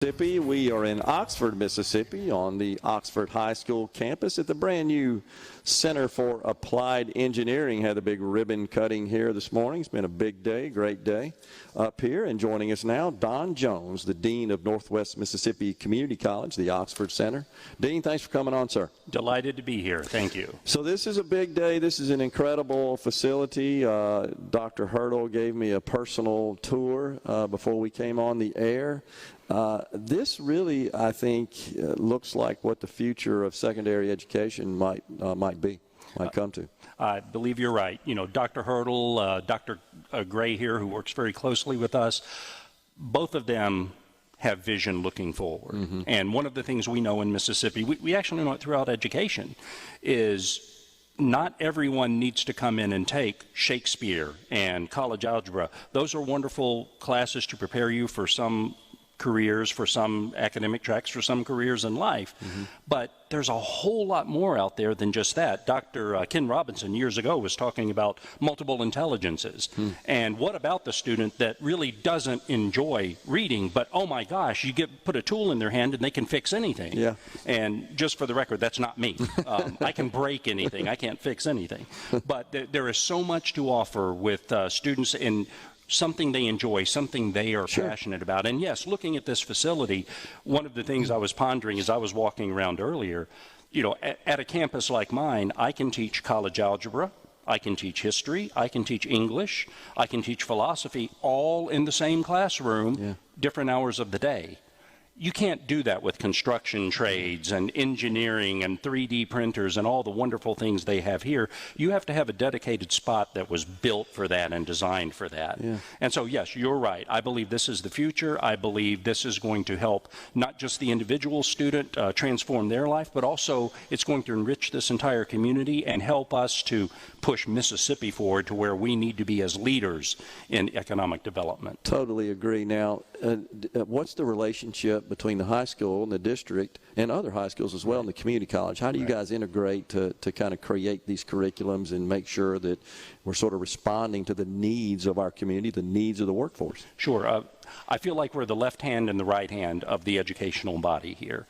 Mississippi. We are in Oxford, Mississippi, on the Oxford High School campus at the brand new Center for Applied Engineering. Had a big ribbon cutting here this morning. It's been a big day, great day up here. And joining us now, Don Jones, the Dean of Northwest Mississippi Community College, the Oxford Center. Dean, thanks for coming on, sir. Delighted to be here. Thank you. So this is a big day. This is an incredible facility. Dr. Hurdle gave me a personal tour before we came on the air. This really, I think, looks like what the future of secondary education might come to. I believe you're right. You know, Dr. Hurdle, Dr. Gray here, who works very closely with us, both of them have vision looking forward. Mm-hmm. And one of the things we know in Mississippi, we actually know it throughout education, is not everyone needs to come in and take Shakespeare and college algebra. Those are wonderful classes to prepare you for some careers, for some academic tracks, for some careers in life. Mm-hmm. But there's a whole lot more out there than just that. Dr. Ken Robinson years ago was talking about multiple intelligences. And what about the student that really doesn't enjoy reading, but oh my gosh, you put a tool in their hand and they can fix anything. Yeah. And just for the record, that's not me. I can break anything. I can't fix anything. But there is so much to offer with students in something they enjoy, something they are passionate about. And yes, looking at this facility, one of the things I was pondering as I was walking around earlier, you know, at a campus like mine, I can teach college algebra, I can teach history, I can teach English, I can teach philosophy, all in the same classroom, different hours of the day. You can't do that with construction trades and engineering and 3D printers and all the wonderful things they have here. You have to have a dedicated spot that was built for that and designed for that. Yeah. And so, yes, you're right. I believe this is the future. I believe this is going to help not just the individual student transform their life, but also it's going to enrich this entire community and help us to push Mississippi forward to where we need to be as leaders in economic development. Totally agree. Now, what's the relationship between the high school and the district and other high schools as well in the community college? How do you guys integrate to kind of create these curriculums and make sure that we're sort of responding to the needs of our community, the needs of the workforce? Sure. I feel like we're the left hand and the right hand of the educational body here.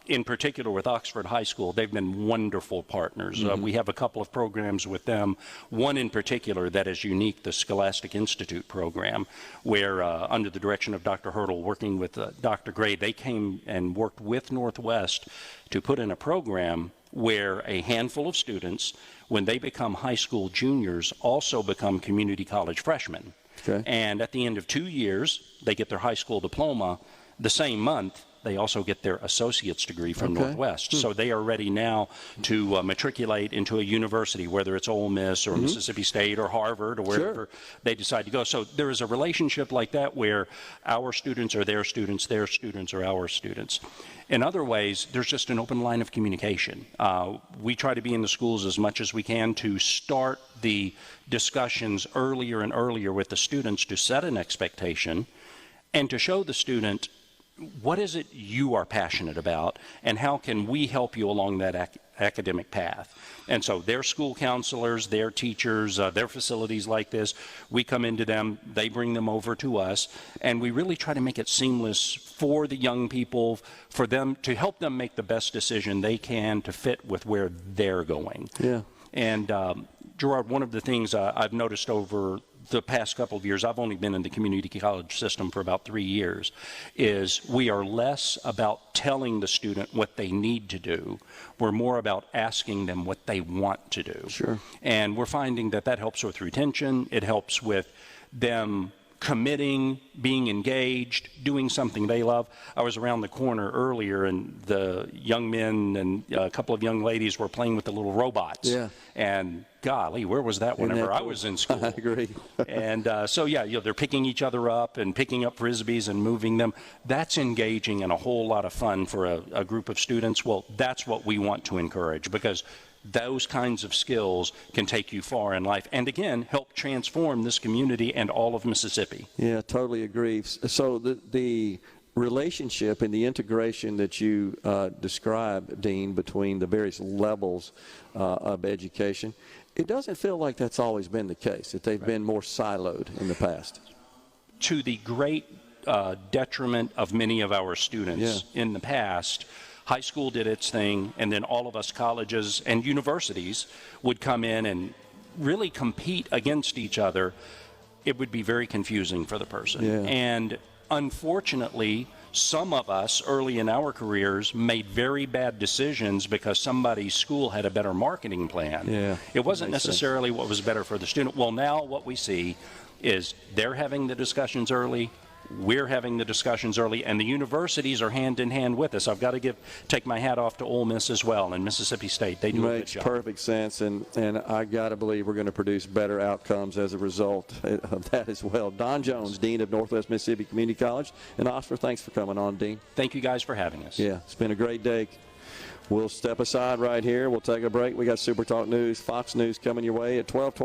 In particular with Oxford High School, they've been wonderful partners. Mm-hmm. We have a couple of programs with them. One in particular that is unique, the Scholastic Institute program, where under the direction of Dr. Hurdle, working with Dr. Gray, they came and worked with Northwest to put in a program where a handful of students, when they become high school juniors, also become community college freshmen. Okay. And at the end of 2 years, they get their high school diploma. The same month, they also get their associate's degree from Northwest. So they are ready now to matriculate into a university, whether it's Ole Miss or Mississippi State or Harvard or wherever they decide to go. So there is a relationship like that where our students are their students are our students. In other ways, there's just an open line of communication. We try to be in the schools as much as we can to start the discussions earlier and earlier with the students to set an expectation and to show the student what is it you are passionate about and how can we help you along that academic path. And so their school counselors, their teachers, their facilities like this, we come into them, they bring them over to us, and we really try to make it seamless for the young people, for them to help them make the best decision they can to fit with where they're going. Yeah. And Gerard, one of the things I've noticed over the past couple of years, I've only been in the community college system for about 3 years, is we are less about telling the student what they need to do. We're more about asking them what they want to do. Sure. And we're finding that that helps with retention. It helps with them committing, being engaged, doing something they love. I was around the corner earlier and the young men and a couple of young ladies were playing with the little robots. Yeah. And golly, where was that whenever I was in school? I agree. And so, yeah, you know, they're picking each other up and picking up Frisbees and moving them. That's engaging and a whole lot of fun for a group of students. Well, that's what we want to encourage because those kinds of skills can take you far in life and, again, help transform this community and all of Mississippi. Yeah, totally agree. So the relationship and the integration that you describe, Dean, between the various levels of education, it doesn't feel like that's always been the case, that they've been more siloed in the past. To the great detriment of many of our students in the past. High school did its thing, and then all of us colleges and universities would come in and really compete against each other. It would be very confusing for the person. And unfortunately, some of us early in our careers made very bad decisions because somebody's school had a better marketing plan. It wasn't necessarily what was better for the student. Well, now what we see is they're having the discussions early, we're having the discussions early, and the universities are hand in hand with us. I've got to take my hat off to Ole Miss as well and Mississippi State. They do a good job. Makes perfect sense, and I got to believe we're going to produce better outcomes as a result of that as well. Don Jones, Dean of Northwest Mississippi Community College in Oxford. Thanks for coming on, Dean. Thank you guys for having us. Yeah, it's been a great day. We'll step aside right here. We'll take a break. We got Super Talk News, Fox News coming your way at 12:20.